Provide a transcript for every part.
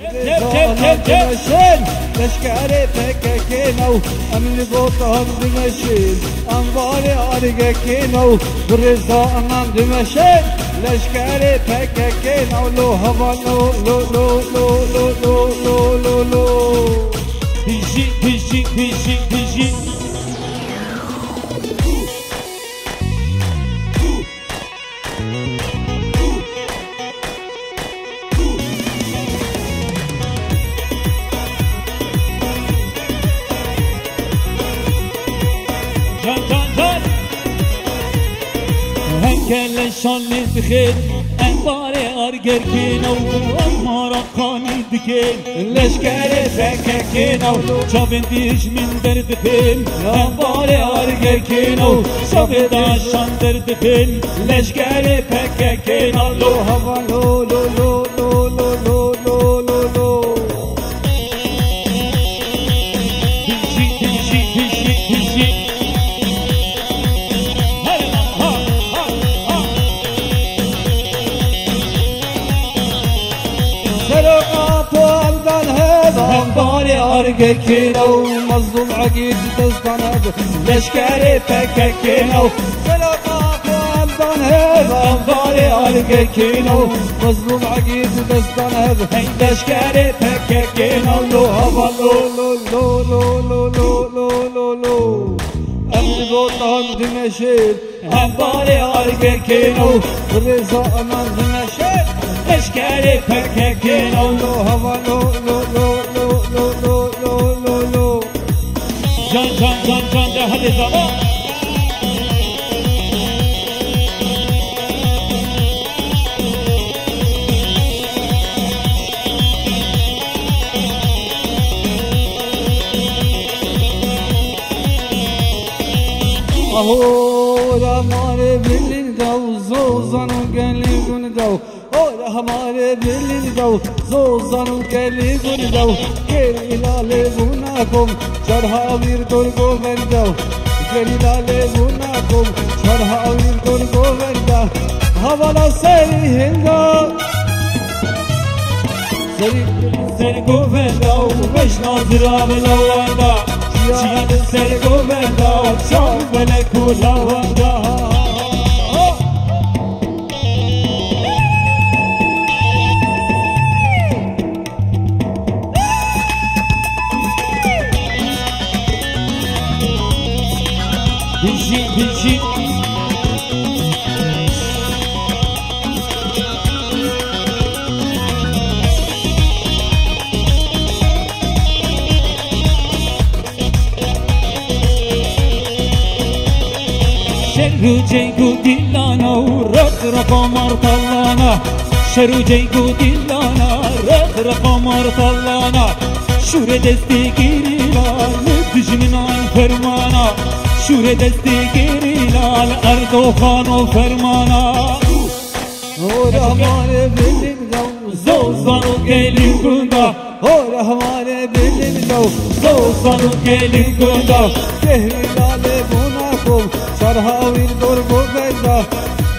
دمشين لشكاري فككينو أمن بوطهم دمشين أنباري أرقكينو برزا أمام دمشين لشكاري فككينو لو هوا لو لو لو لو لو لو لو لو لو بيجي بيجي بيجي بيجي هنكل شالي بخير انباري ارجر كينو امارا قاني دكين لشكاري فككينو شافن ديش من درد فين انباري ارجر كينو شافن داشان درد فين لشكاري فككينو لو هوا لو لو لو لو لو لو لو لو لو بيجي بيجي بيجي بيجي أنباري أرقكينو مظلوم عقيد دستان هذا لشكاري فككينو سلطات وأمدان هذا أنباري أرقكينو مظلوم عقيد دستان هذا لشكاري فككينو لو هوا لو لو لو لو لو لو لو لو أمن بوطهم دمشين أنباري أرقكينو برزا أمام دمشين لشكاري فككينو لو هوا لو لو لو لو لو لو لو لو جان جان جان جان ده هذه زمان अहो हमारे बिल्ली जाओ जो जानू गली गुन जाओ और हमारे बिल्ली जाओ जो जानू गली गुन जाओ केरी लाले गुना कुम चढ़ावीर दुर्गो बन जाओ केरी लाले गुना कुम चढ़ावीर दुर्गो बन जाओ हवाला सही हिंदा سر گووندا و بشنا زراب لواندا چیان سر گووندا و چاو بلکو لواندا بیشی بیشی شرو جيگو دلانا ورق قمر طلانا شرو جيگو دلانا رق قمر طلانا شور دستی گیری لال دجمنان فرمانا شور دستی گیری لال اردو خانو فرمانا और हमारे बिल्डिंग जाओ زوزانو گلی گوندا और हमारे बिल्डिंग जाओ زوزانو گلی گوندا केरी लाले गुना कुम चढ़ावीर दुर्गो बेजा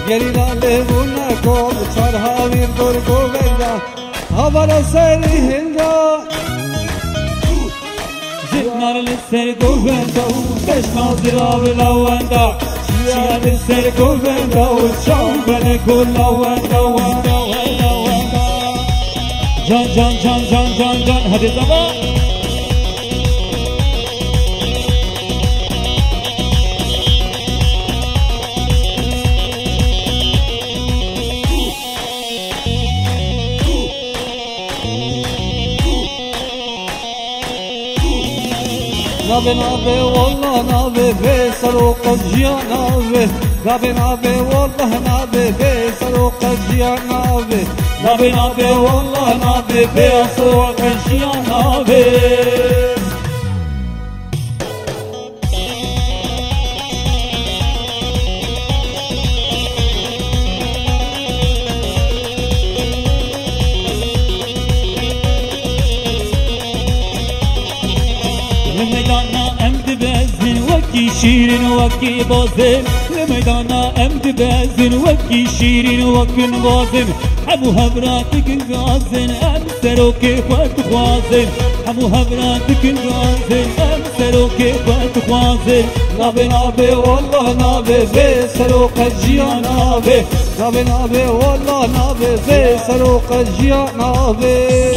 गेरी लाले गुना कुम चढ़ावीर दुर्गो बेजा हमारा सरी हिंदा زدنار لسر گووندا و بشنا زراب لواندا چیان سر گووندا و چاو بلکو لواندا واندا واندا واندا جان جان جان جان جان جان هذه زمان نابه نابه والله نابه فيصل وقضية نابه نابه نابه والله نابه فيصل وقضية نابه نابه نابه والله نابه فيصل وقضية نابه ميدانا امد بزن وكي شيرين وكي بازن الميدانا أمد بازن وكي شيرين وكن بازن همو هبراتك الغازن أم سروكي فات خوازن همو هبراتك الغازن أم سروكي فات خوازن نابي نابي والله نابي في سروق الجيان نابي نابي نابي والله نابي في سروق الجيان نابي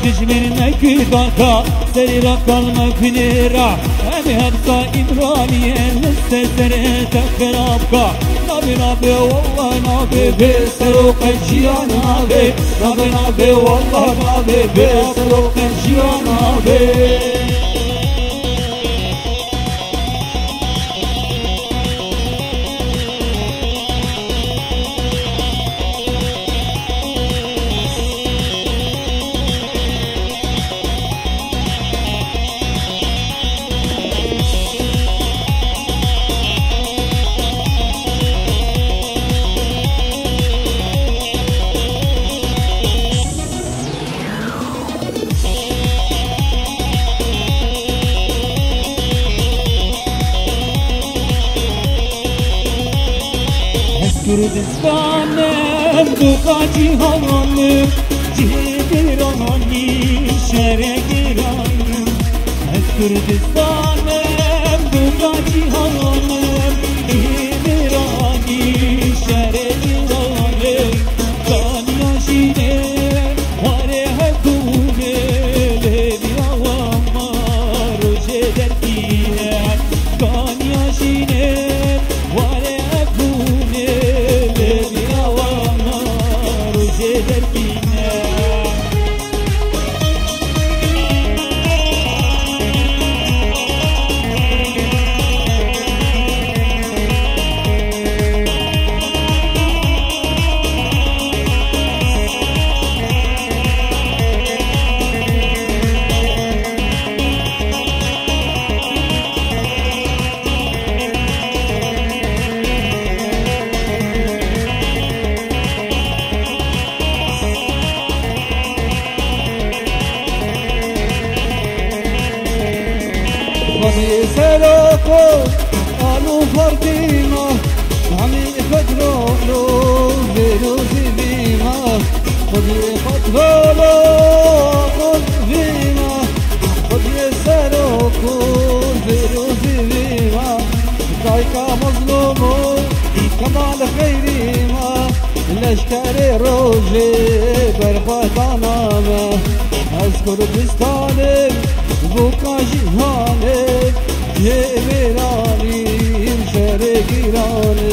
تجمرنك داكا سريرا كلمة فينيرا أمي هبسا إبرانية مستسرة خرابكا نابي نابي والله نابي بسروق الجيان نابي نابي نابي والله نابي بسروق الجيان نابي Kürdistan'ım dukaci havanım Cihiranani şeregiranım Kürdistan'ım dukaci havanım Cihiranani şeregiranım Kanyaşine hare hekune Levi avama roje derkine Kanyaşine hare hekune وفي سلوكو قالوا فردينا عمي فدرو له فيروزي بيما خذي خطبالو قل فيما خذي سلوكو فيروزي بيما دايكا مظلومو كمال خيريما الاشكال روجي برفاتانا ما اذكر بستانك بوكا جهانك جيبراني شرقيرانك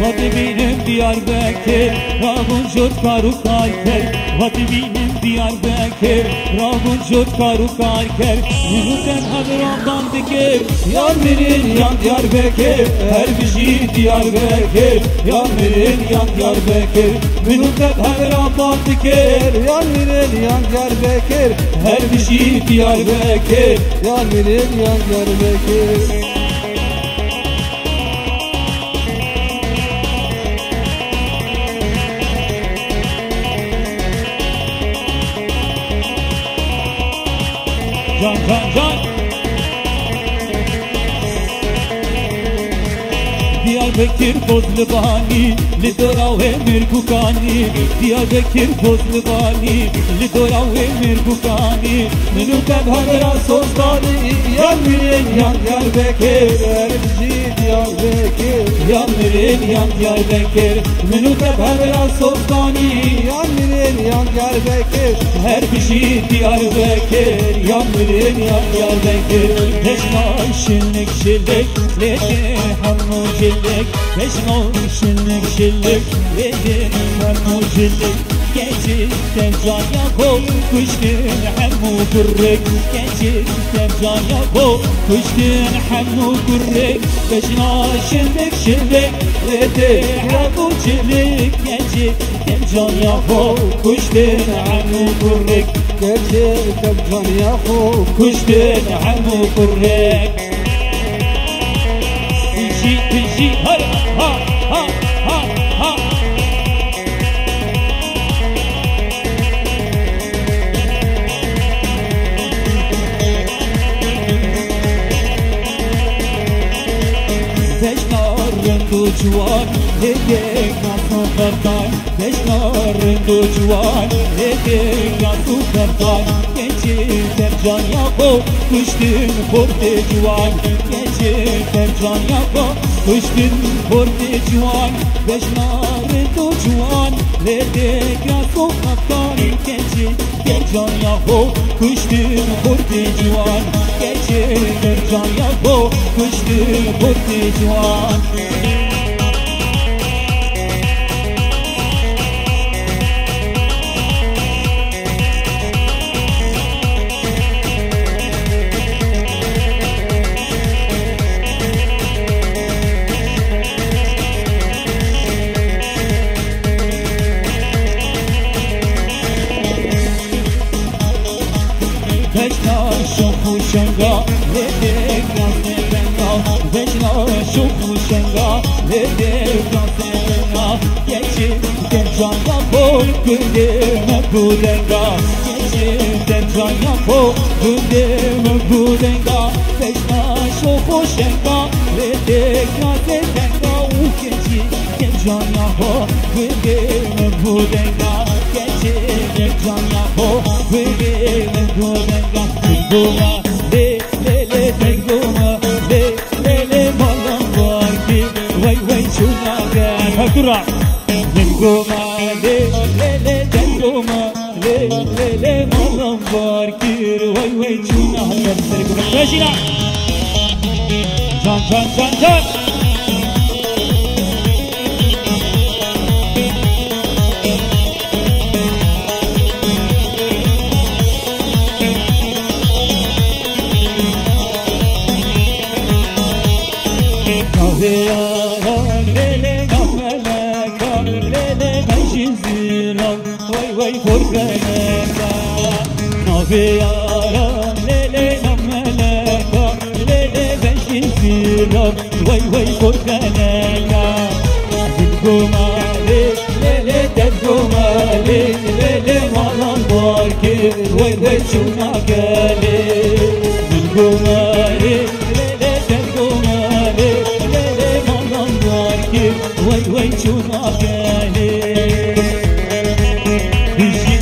Hadi benim Diyarbakır Rabun jot karu karker Hadi benim Diyarbakır Rabun jot karu karker Minuten hadramdan diker Yan verin yan Diyarbakır Her bir şey Diyarbakır Yan verin yan Diyarbakır Minuten hadramdan diker Yan verin yan Diyarbakır Her bir şey Diyarbakır Yan verin yan Diyarbakır Can can can Diyarbakır Bozlubani Lidora ve Mirgukani Diyarbakır Bozlubani Lidora ve Mirgukani Minukad Hadra Sostani Yan verin yan Diyarbakır Her bir şey Diyarbakır Yan verin yan Diyarbakır Minukad Hadra Sostani Yan verin yan Diyarbakır Her bir şey Diyarbakır Yan verin yan Diyarbakır Teşma şillik şillik Lede hammu şillik Teşma şillik şillik Lede hammu şillik Geçirten can yakol Kuştun hammu kurrek Geçirten can yakol Kuştun hammu kurrek Beşi بجنا شندك شندك رابو چلك گنجی دم جانیا خو کشتن عمو کرک گنجی دم جانیا خو کشتن عمو کرک تجي تجي ها ها ها ها ها رندو جوان هيك ناسو كرتان رندو جوان هيك ناسو كرتان كنجي ترجان ياكو كشتن خورد جوان كنجي ترجان ياكو كشتن خورد جوان رندو جوان هيك ناسو كرتان كنجي ترجان ياكو كشتن خورد جوان كنجي ترجان ياكو كشتن خورد جوان شنگا لدیک ناسه بنا وجنا شوخو شنگا لدیک ناسه بنا یکی دنجان یا بول گنده مبودنگا یکی دنجان یا بول گنده مبودنگا وجنا شوخو شنگا لدیک ناسه بنا یکی دنجان یا بول گنده مبودنگا یکی دنجان یا بول گنده مبودنگا Tengoma, le tengoma, le malam varki, way chunaga thakura. Tengoma, le tengoma, le malam varki, way chunaga thakura. Rajina, Jan. Lele gameleka, lele gajizira, way korkaneka. Naviyara, lele gameleka, lele gajizira, way korkaneka. Dilgoma, lele dilgoma, lele malam barki, way chunagale. Dilgoma, lele dilgoma, way chunagale. Dişi.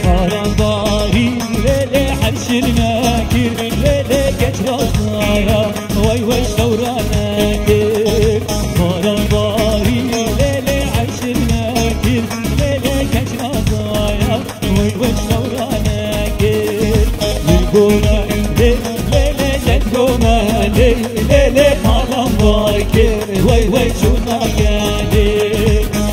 Karandari lele harşin nakir lele geç razara way savranakir. Karandari lele harşin nakir lele geç razara way savranakir. Dilgona lele dilgona lele malam varkir way chunagale.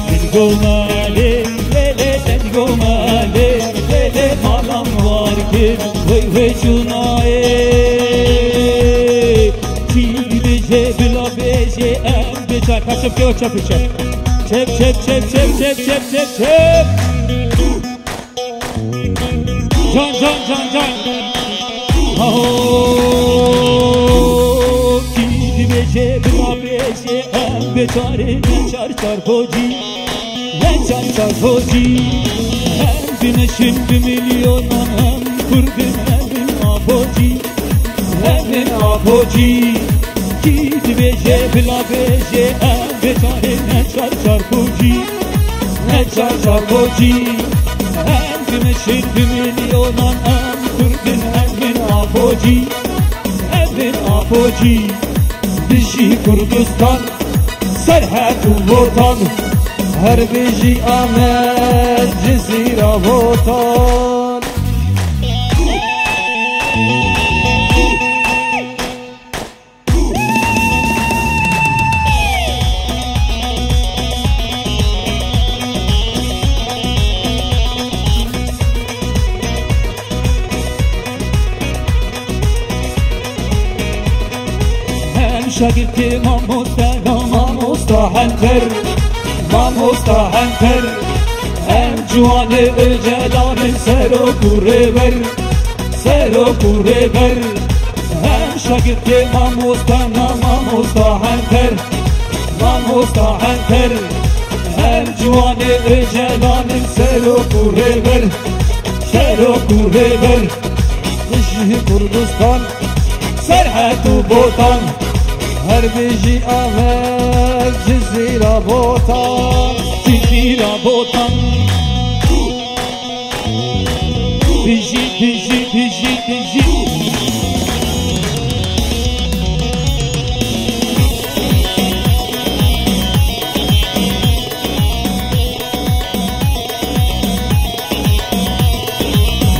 Dilgona lele dilgoma lele malam varkir way chunae. Beje bila beje em beja kaçıp ke çap. Can. Oh, ki beje bila beje em beçare çar hoji. Çar hoji. Hem güneşin 1 milyonun hem kurdun hem apoji. Hem apoji. Beje bila beje em beçare çar hoji. Çar hoji. Hem güneşin 1 milyonun hem kurdun hem apoji. Hem apoji. Dişi Kurdistan serhat vatan. Her beji Ahmet cezira vatan. شاگرد ماموستا هنتر ماموستا هنتر ام جوان جلال سر و کوره بر سر و کوره بر ام شاگرد ماموستا هنتر ماموستا هنتر ام جوان جلال سر و کوره بر سر و کوره بر بجی کردستان سرحد و بوتان هر بجی آمد جزیره بوتان جزیره بوتان بجی بجی بجی بجی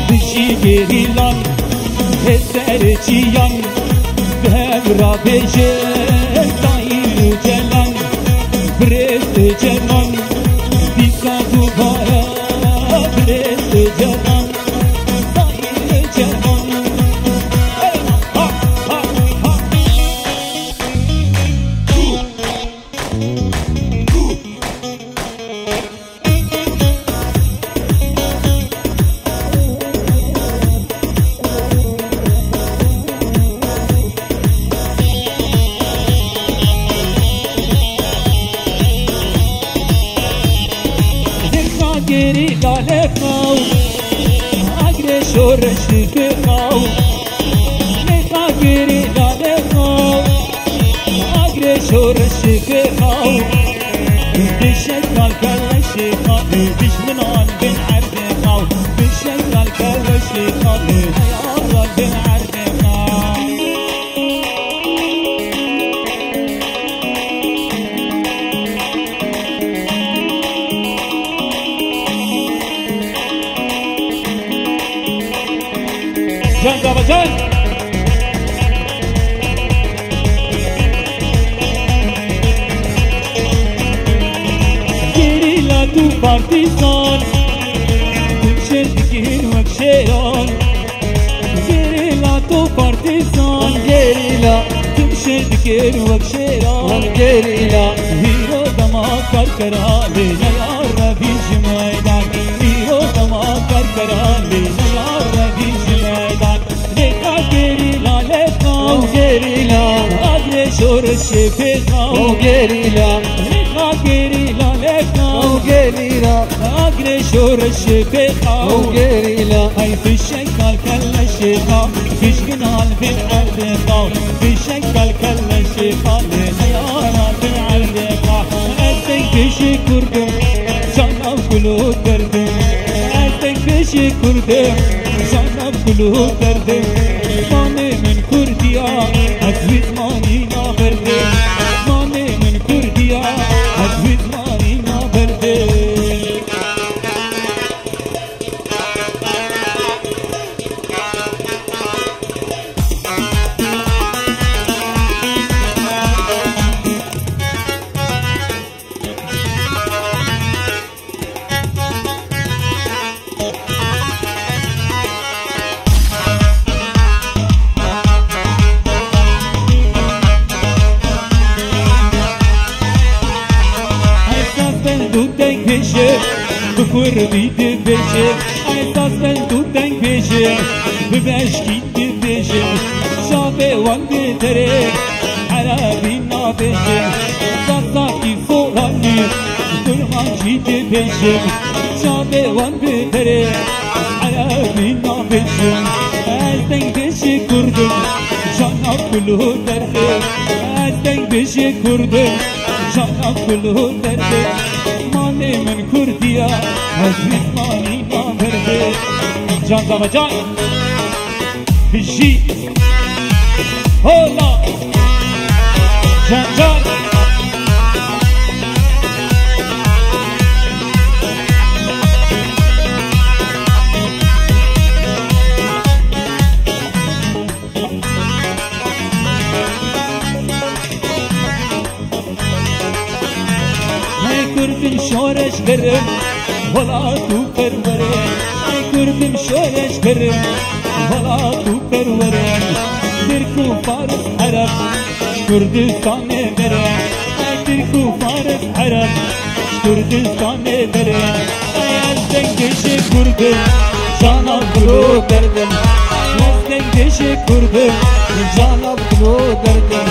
بجی گریلان هزارچیان بهمرا بجه دایر جلان برست جلان بیکا دوباره برست جلان دایر جلان ها ها ها گری لاله خاو اگر شورش بخاو نخا گری لاله خاو اگر شورش بخاو بشکل کلش خاو بشمنان بن عرض خاو بشکل کلش خاو حیارات بن عرض خاو جان بابا جان گریلا تو پارتیزان تمشد وک شیران گریلا تو پارتیزان گریلا تمشد وک شیران گریلا هیرو دما کرکران یار ربیش میدان هیرو دما کرکران یار ربیش میدان گریلا اگر شورش بخاو گریلا گریلا لکاو گریلا اگر شورش بخاو گریلا ای بشکل کلش خاو بشکنال بن عرض خاو بشکل کلش خاو نیارا بن عرض خاو ازدک بشی کردم جانم کلو کردم ازدک بشی کردم جانم کلو کردم مانه من کردیا از ویزمانی نابرده مانه من کردیا از ویزمانی نابرده بکر بیده بشه احساس من دودن بشه ببشکی بشه شابه وانده تره عربی نابشه ساساکی فورانی درمان جیده بشه شابه وانده تره عربی نابشه از دنگ بشه کردم جانا کلو درده از دنگ بشه کردم جانا کلو درده مانه من کردیا از ویزمانی نابرده جان بابا جان بشی هولا جان جان کردم شورش برم ولا تو پرورم کردم شورش برم ولا تو پرورم تركو فارس عرب كردستان بره تركو فارس عرب كردستان بره از دنگش کرد جانا بلو دردم از دنگش کرد جانا بلو دردم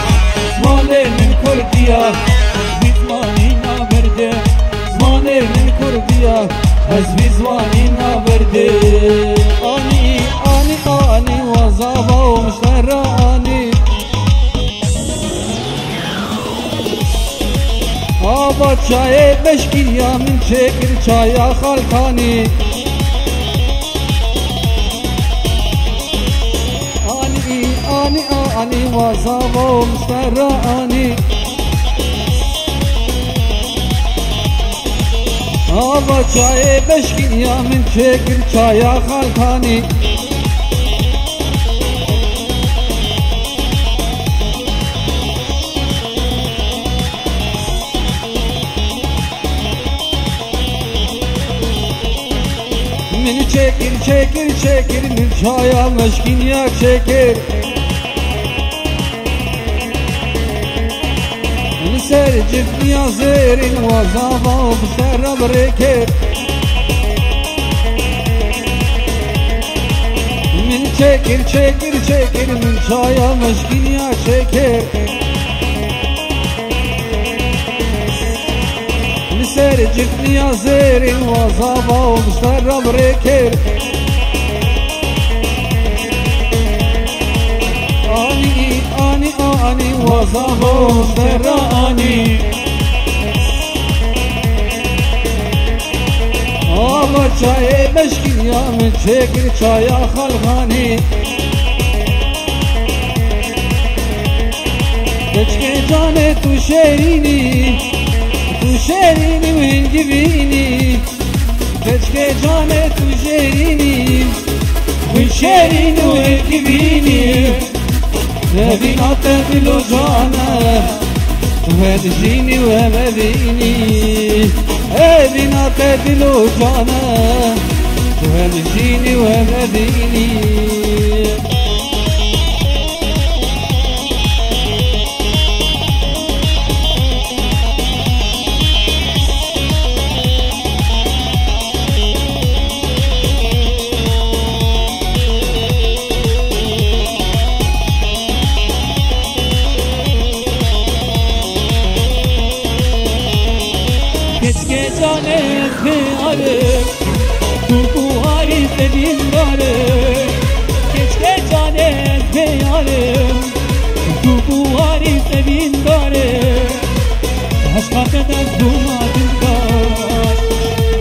زمان من کردیا بیزمانی نبرده زمان من کردیا از بیزمانی نبرده آنی آنی آنی وزابا و مشترانی آبا چای بشکین یا من چکر چایا خالکانی آنی آنی آنی وزابا و مشترانی آبا چای بشکین یا من چکر چایا خالکانی من çekir çekir çekir min çaya meşkin ya çekir من sercif niyazerin vazava bşerra brekir من çekir çekir çekir min çaya meşkin ya çekir sercif niyazerin vazava müşterra brekir ani ani ani vazava müşterra ani ama çay beşkin ya men çekir çaya halgani keşke cane tu şerini tu şerini mengivini keşke cane tu şerini tu şerini mengivini Nevinate dilo cane tu hedjini ve medini Nevinate dilo cane tu hedjini ve medini Keşke cane peyarım tu buhari sevin darım Keşke cane peyarım tu buhari sevin darım Aşka kadar dumadın kar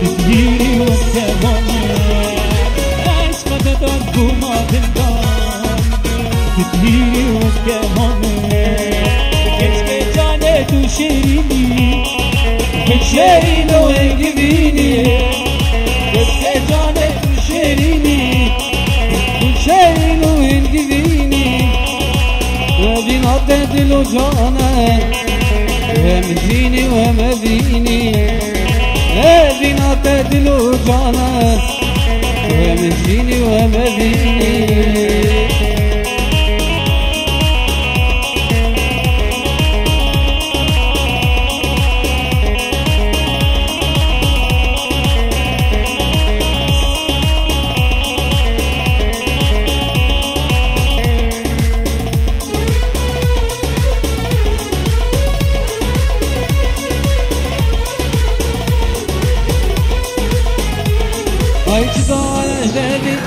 Tüzgiri ve sevane Aşka kadar dumadın kar Tüzgiri ve sevane Keşke cane tu şerini Şerino engivini Keşke cane tu şerini Şerino engivini Ve binate dilo cane Ve mezini ve mezini Ve binate dilo cane Ve mezini ve mezini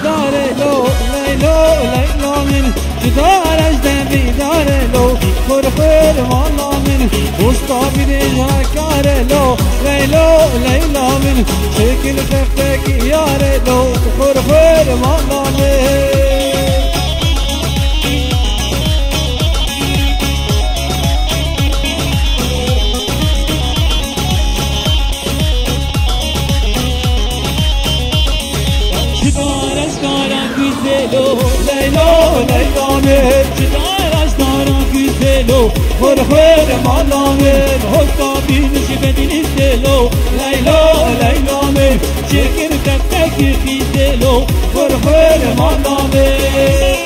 داره لو لیلو لیلا من جدارش دمی داره لو خور مالا من استا بیده جاکاره لو لیلو لیلا من شکل تفتک یاره لو خور مالا من Leylo, Leylo med Çıdaraş dara güzelo Khor malamet Hosta biniş bedin istelo Leylo, Leylo med Çekir teptek güzelo Khor malamet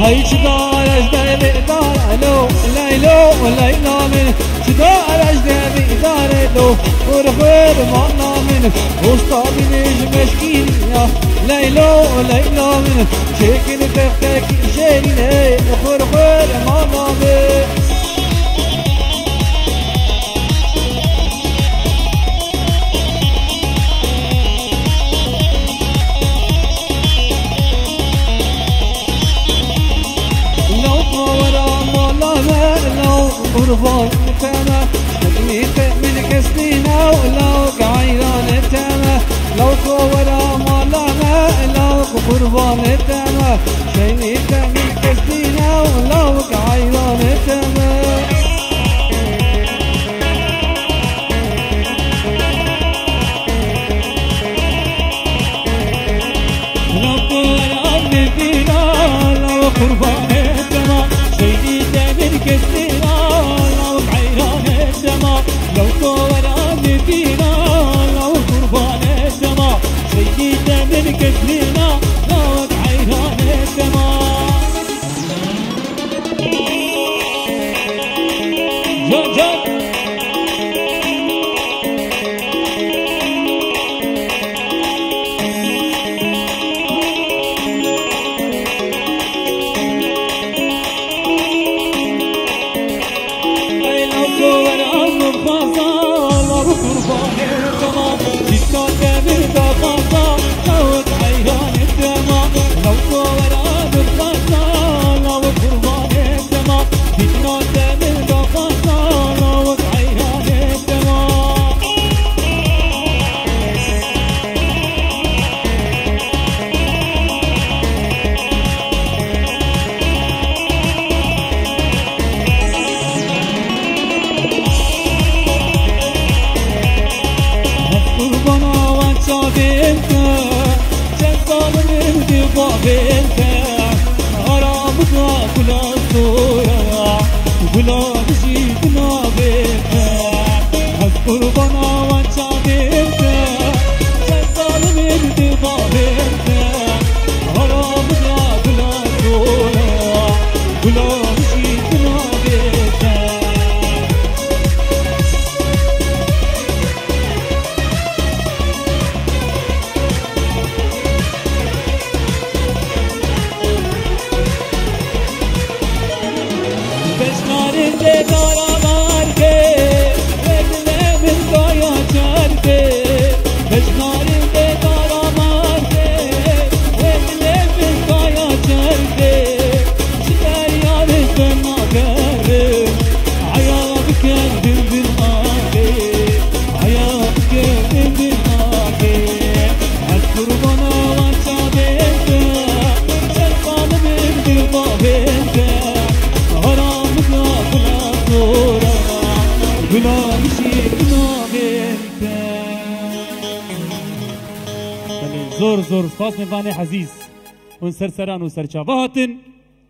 هاي شدار أجدى بإدارة ليلو ليلى من شدار أجدى بإدارة ورخير معنا من وسطابي نجم مشكين يا ليلو ليلى من شكل تختك شيرين ورخير معنا من قربان تما شكليت من كسبينا ولو قعيران تما لو كورا مالانا لو قربان تما شكليت من كسبينا ولو قعيران تما لو كورا نبينا لو قربان تما شكليت من كسبينا لو كوراني فينا لو قربان السما سيد من كسرنا لو بعيران السما زور زور سپاس می‌کنم عزیز اون سرسران و سرچاواتن